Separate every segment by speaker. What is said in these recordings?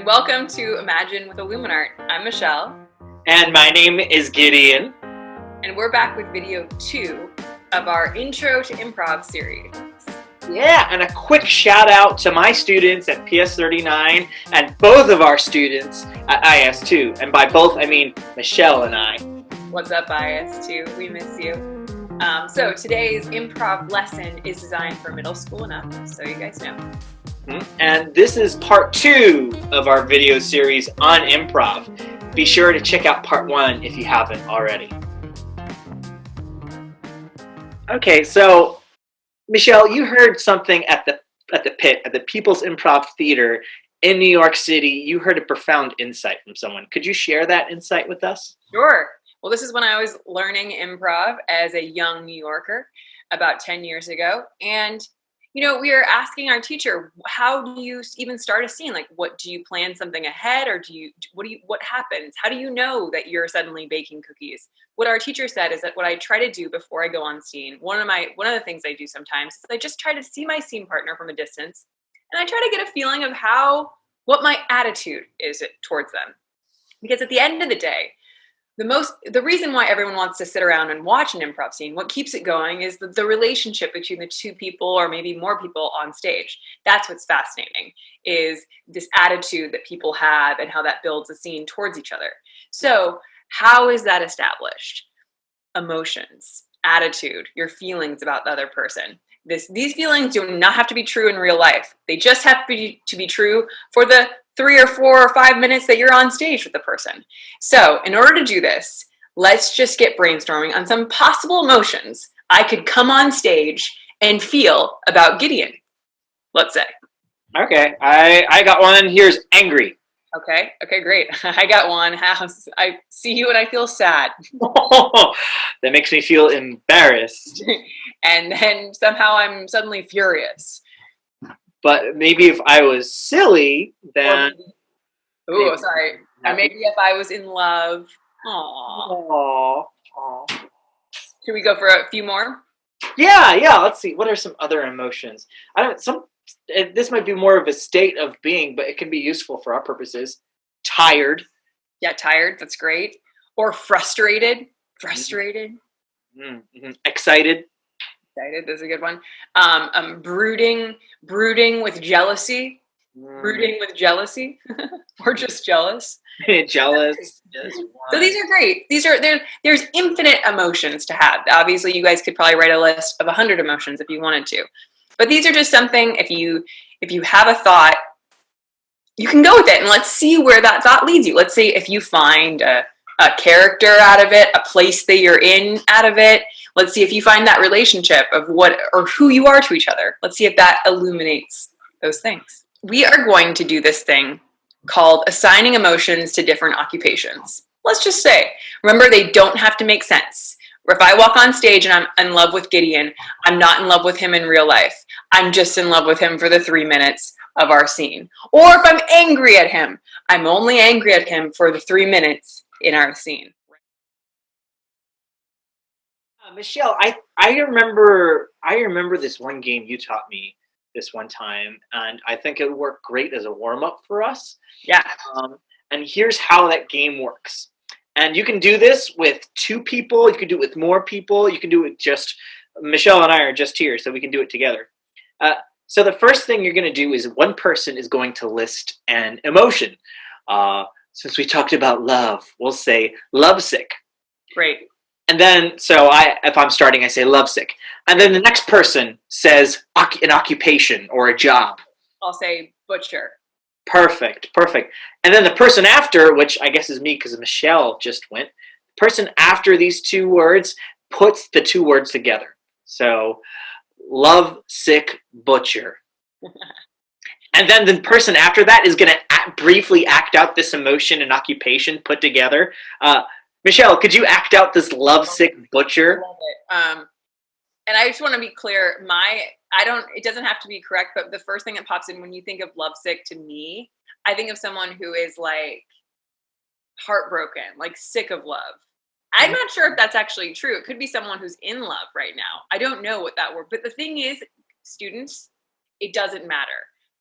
Speaker 1: and welcome to Imagine with IlluminArt. I'm Michelle.
Speaker 2: And my name is Gideon.
Speaker 1: And we're back with video 2 of our Intro to Improv series.
Speaker 2: Yeah, and a quick shout out to my students at PS39 and both of our students at IS2. And by both, I mean Michelle and I.
Speaker 1: What's up, IS2? We miss you. So today's improv lesson is designed for middle school and up, so you guys know.
Speaker 2: And this is part 2 of our video series on improv. Be sure to check out part 1 if you haven't already. Okay, so Michelle, you heard something at the pit, at the People's Improv Theater in New York City. You heard a profound insight from someone. Could you share that insight with us?
Speaker 1: Sure. Well, this is when I was learning improv as a young New Yorker about 10 years ago. And, you know, we were asking our teacher, how do you even start a scene? Like, what do you plan something ahead, or what happens? How do you know that you're suddenly baking cookies? What our teacher said is that what I try to do before I go on scene, one of the things I do sometimes is I just try to see my scene partner from a distance, and I try to get a feeling of what my attitude is towards them. Because at the end of the day, the reason why everyone wants to sit around and watch an improv scene, what keeps it going is the relationship between the two people or maybe more people on stage. That's what's fascinating, is this attitude that people have and how that builds a scene towards each other. So how is that established? Emotions, attitude, your feelings about the other person. These feelings do not have to be true in real life. They just have to be true for the 3 or 4 or 5 minutes that you're on stage with the person. So in order to do this, let's just get brainstorming on some possible emotions I could come on stage and feel about Gideon, let's say.
Speaker 2: Okay, I got one. Here's angry.
Speaker 1: Okay, great. I got one. I see you and I feel sad.
Speaker 2: That makes me feel embarrassed.
Speaker 1: And then somehow I'm suddenly furious.
Speaker 2: But maybe if I was silly, then...
Speaker 1: Sorry. Maybe if I was in love. Aww. Should we go for a few more?
Speaker 2: Yeah. Let's see. What are some other emotions? This might be more of a state of being, but it can be useful for our purposes. Tired.
Speaker 1: Yeah, tired. That's great. Or frustrated.
Speaker 2: Mm-hmm. Excited.
Speaker 1: That's a good one. Brooding with jealousy. Brooding with jealousy. Or just jealous.
Speaker 2: Jealous.
Speaker 1: So these are great. There's infinite emotions to have. Obviously, you guys could probably write a list of 100 emotions if you wanted to. But these are just something, if you have a thought, you can go with it, and let's see where that thought leads you. Let's say if you find a character out of it, a place that you're in out of it. Let's see if you find that relationship of what or who you are to each other. Let's see if that illuminates those things. We are going to do this thing called assigning emotions to different occupations. Let's just say, remember, they don't have to make sense. If I walk on stage and I'm in love with Gideon, I'm not in love with him in real life. I'm just in love with him for the 3 minutes of our scene. Or if I'm angry at him, I'm only angry at him for the 3 minutes in our scene.
Speaker 2: Michelle, I remember this one game you taught me this one time, and I think it would work great as a warm-up for us.
Speaker 1: Yeah.
Speaker 2: And here's how that game works. And you can do this with 2 people. You can do it with more people. You can do it with just Michelle and I are just here, so we can do it together. So the first thing you're going to do is one person is going to list an emotion. Since we talked about love, we'll say lovesick.
Speaker 1: Great.
Speaker 2: And then, if I'm starting, I say lovesick. And then the next person says an occupation or a job.
Speaker 1: I'll say butcher.
Speaker 2: Perfect. And then the person after, which I guess is me because Michelle just went, the person after these 2 words puts the 2 words together. So, love, sick, butcher. And then the person after that is going to briefly act out this emotion and occupation put together. Michelle, could you act out this lovesick butcher?
Speaker 1: I love it. And I just want to be clear, it doesn't have to be correct, but the first thing that pops in when you think of lovesick to me, I think of someone who is like heartbroken, like sick of love. I'm not sure if that's actually true. It could be someone who's in love right now. I don't know what that word, but the thing is, students, it doesn't matter.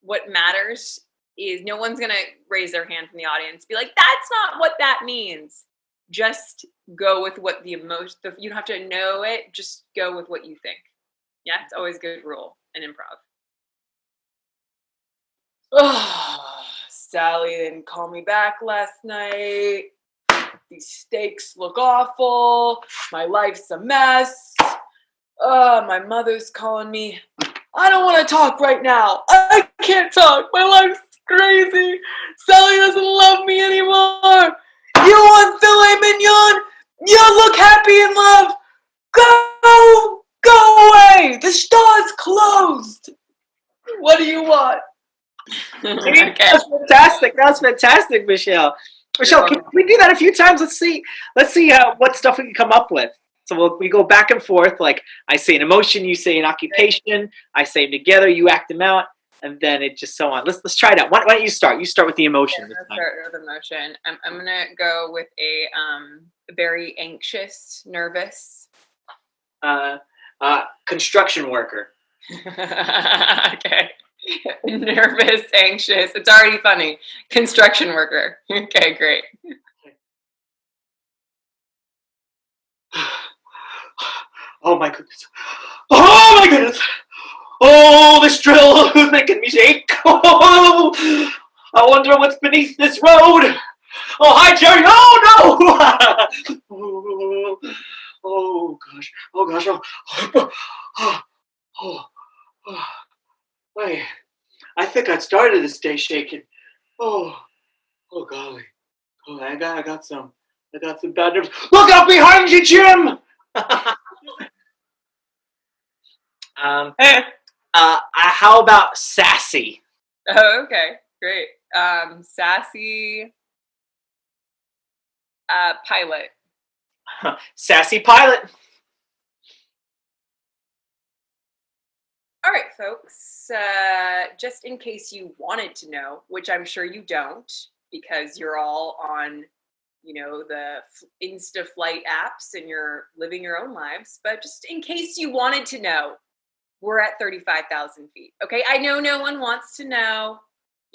Speaker 1: What matters is no one's going to raise their hand from the audience, be like, that's not what that means. Just go with what the emotion, you don't have to know it, just go with what you think. Yeah, it's always a good rule in improv. Oh, Sally didn't call me back last night. These steaks look awful. My life's a mess. My mother's calling me. I don't want to talk right now. I can't talk. My life's crazy. Sally doesn't love me anymore. You want filet mignon? You look happy in love. Go away. The store's closed. What do you want?
Speaker 2: Okay. That's fantastic. That's fantastic, Michelle. Michelle, can we do that a few times? Let's see what stuff we can come up with. So we go back and forth. Like I say an emotion, you say an occupation. I say them together, you act them out, and then it just so on. Let's try that. Why don't you start? You start with the emotion.
Speaker 1: Yeah, let's start with emotion. I'm gonna go with a very anxious, nervous.
Speaker 2: Construction worker.
Speaker 1: Okay. Nervous, anxious. It's already funny. Construction worker. Okay, great.
Speaker 2: Oh my goodness. Oh my goodness. Oh, this drill is making me shake. Oh, I wonder what's beneath this road. Oh, hi, Jerry. Oh, no. Oh gosh. Oh, gosh. Wait. I think I started this day shaking. Oh golly. Oh, I got some bad nerves. Look out behind you, Jim. How about sassy?
Speaker 1: Oh, okay, great. Sassy pilot.
Speaker 2: Sassy pilot.
Speaker 1: All right, folks. Just in case you wanted to know, which I'm sure you don't, because you're all on, the Insta flight apps and you're living your own lives. But just in case you wanted to know, we're at 35,000 feet. Okay, I know no one wants to know.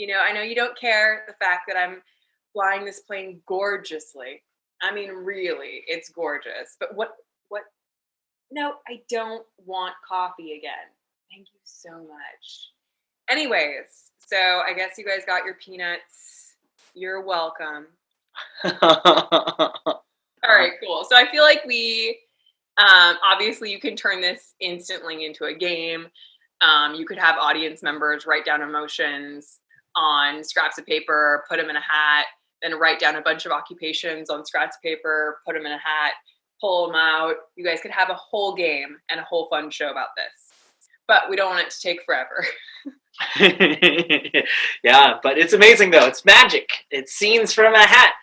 Speaker 1: I know you don't care the fact that I'm flying this plane gorgeously. I mean, really, it's gorgeous. But what? No, I don't want coffee again. Thank you so much. Anyways, so I guess you guys got your peanuts. You're welcome. All right, cool. So I feel like we, obviously you can turn this instantly into a game. You could have audience members write down emotions on scraps of paper, put them in a hat, then write down a bunch of occupations on scraps of paper, put them in a hat, pull them out. You guys could have a whole game and a whole fun show about this. But we don't want it to take forever.
Speaker 2: Yeah, but it's amazing though. It's magic. It's scenes from a hat.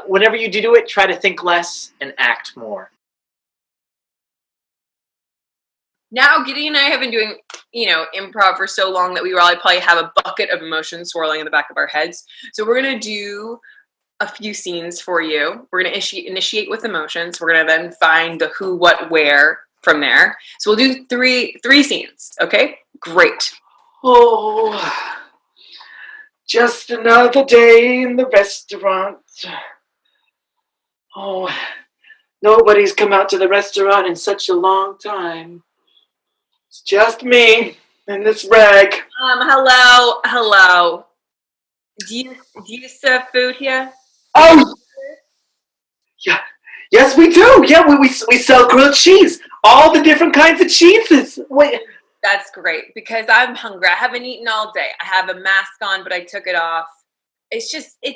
Speaker 2: Whenever you do it, try to think less and act more.
Speaker 1: Now, Gideon and I have been doing, improv for so long that we probably have a bucket of emotions swirling in the back of our heads. So we're going to do a few scenes for you. We're going to initiate with emotions. We're going to then find the who, what, where from there. So we'll do three scenes. Okay, great.
Speaker 2: Oh, just another day in the restaurant. Oh, nobody's come out to the restaurant in such a long time. It's just me and this rag.
Speaker 1: Hello. Do you serve food here?
Speaker 2: Oh, yeah. Yes, we do. Yeah, we sell grilled cheese. All the different kinds of cheeses. Wait.
Speaker 1: That's great because I'm hungry. I haven't eaten all day. I have a mask on, but I took it off. It's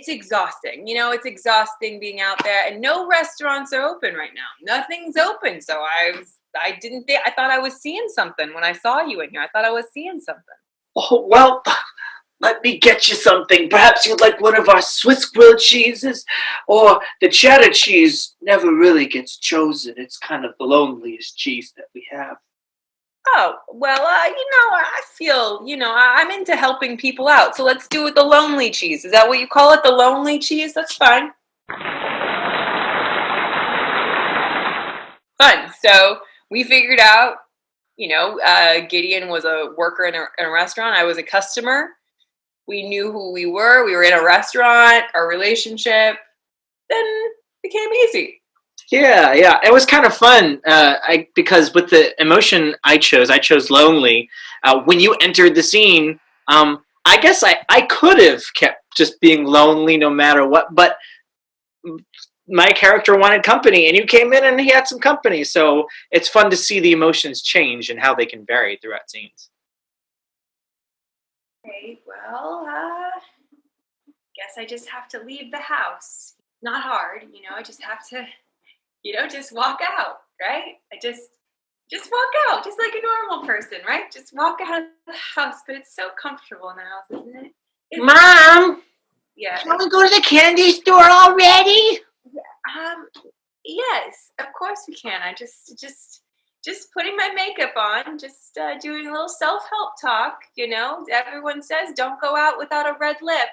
Speaker 1: exhausting. It's exhausting being out there, and no restaurants are open right now. Nothing's open. So I thought I was seeing something when I saw you in here. I thought I was seeing something.
Speaker 2: Oh, well, let me get you something. Perhaps you'd like one of our Swiss grilled cheeses, or the cheddar cheese never really gets chosen. It's kind of the loneliest cheese that we have.
Speaker 1: Oh, well, I feel, I'm into helping people out. So let's do it the lonely cheese. Is that what you call it? The lonely cheese? That's fine. Fun. So we figured out, Gideon was a worker in a restaurant. I was a customer. we knew who we were in a restaurant, our relationship, then it became easy.
Speaker 2: Yeah, it was kind of fun because with the emotion I chose lonely. When you entered the scene, I guess I could have kept just being lonely no matter what, but my character wanted company, and you came in and he had some company, so it's fun to see the emotions change and how they can vary throughout scenes.
Speaker 1: Okay, well, guess I just have to leave the house. Not hard, I just have to, just walk out, right? I just walk out, just like a normal person, right? Just walk out of the house, but it's so comfortable in the house, isn't it?
Speaker 2: Mom!
Speaker 1: Yeah.
Speaker 2: Can we go to the candy store already?
Speaker 1: Yes, of course we can. I just putting my makeup on, just doing a little self-help talk, Everyone says don't go out without a red lip,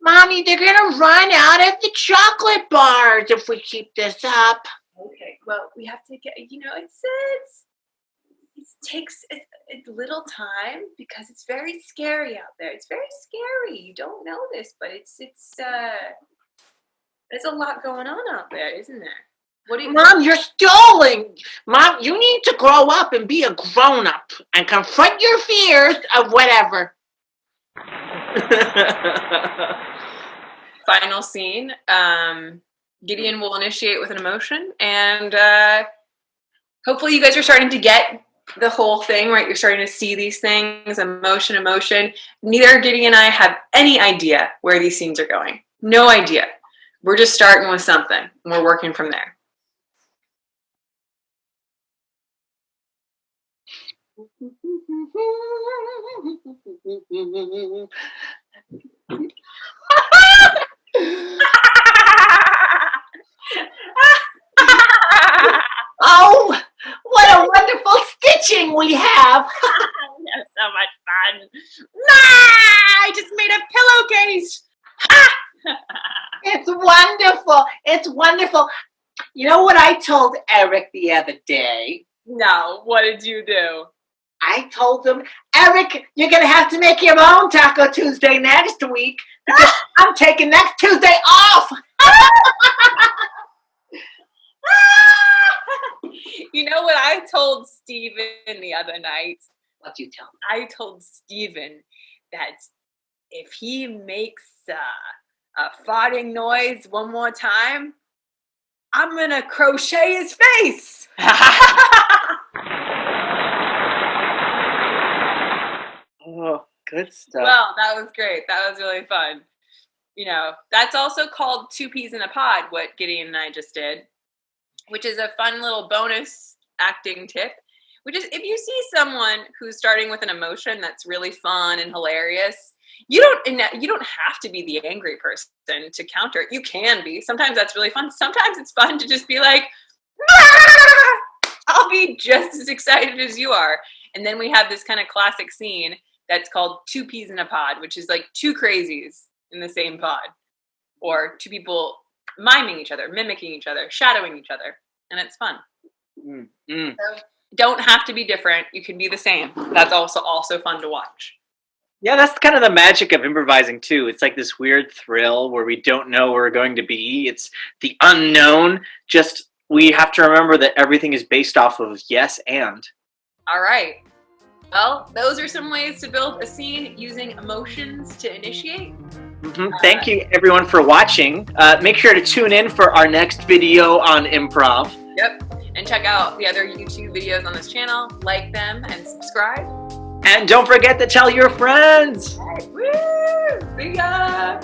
Speaker 2: Mommy, they're gonna run out of the chocolate bars if we keep this up.
Speaker 1: Okay, well, we have to get, it takes a little time because it's very scary out there. It's very scary. You don't know this, but there's a lot going on out there, isn't there? What do you
Speaker 2: Mom, you're stalling. Mom, you need to grow up and be a grown-up and confront your fears of whatever.
Speaker 1: Final scene. Gideon will initiate with an emotion, and hopefully you guys are starting to get the whole thing, right? You're starting to see these things, emotion. Neither Gideon and I have any idea where these scenes are going. No idea. We're just starting with something, and we're working from there.
Speaker 2: Oh, what a wonderful stitching we have.
Speaker 1: That's so much fun. I just made a pillowcase.
Speaker 2: It's wonderful. It's wonderful. You know what I told Eric the other day?
Speaker 1: No, what did you do?
Speaker 2: I told him, Eric, you're going to have to make your own Taco Tuesday next week because I'm taking next Tuesday off.
Speaker 1: You know what I told Steven the other night?
Speaker 2: What'd you tell him?
Speaker 1: I told Steven that if he makes a farting noise one more time, I'm going to crochet his face.
Speaker 2: Oh, good stuff.
Speaker 1: Well, that was great. That was really fun. That's also called 2 peas in a pod, what Gideon and I just did, which is a fun little bonus acting tip, which is if you see someone who's starting with an emotion that's really fun and hilarious, you don't have to be the angry person to counter it. You can be. Sometimes that's really fun. Sometimes it's fun to just be like, I'll be just as excited as you are. And then we have this kind of classic scene that's called 2 peas in a pod, which is like 2 crazies in the same pod, or 2 people miming each other, mimicking each other, shadowing each other, and it's fun. So don't have to be different. You can be the same. That's also fun to watch.
Speaker 2: Yeah, that's kind of the magic of improvising too. It's like this weird thrill where we don't know where we're going to be. It's the unknown. Just we have to remember that everything is based off of yes and.
Speaker 1: All right. Well, those are some ways to build a scene using emotions to initiate.
Speaker 2: Thank you, everyone, for watching. Make sure to tune in for our next video on improv.
Speaker 1: Yep. And check out the other YouTube videos on this channel. Like them and subscribe.
Speaker 2: And don't forget to tell your friends.
Speaker 1: Woo! See ya!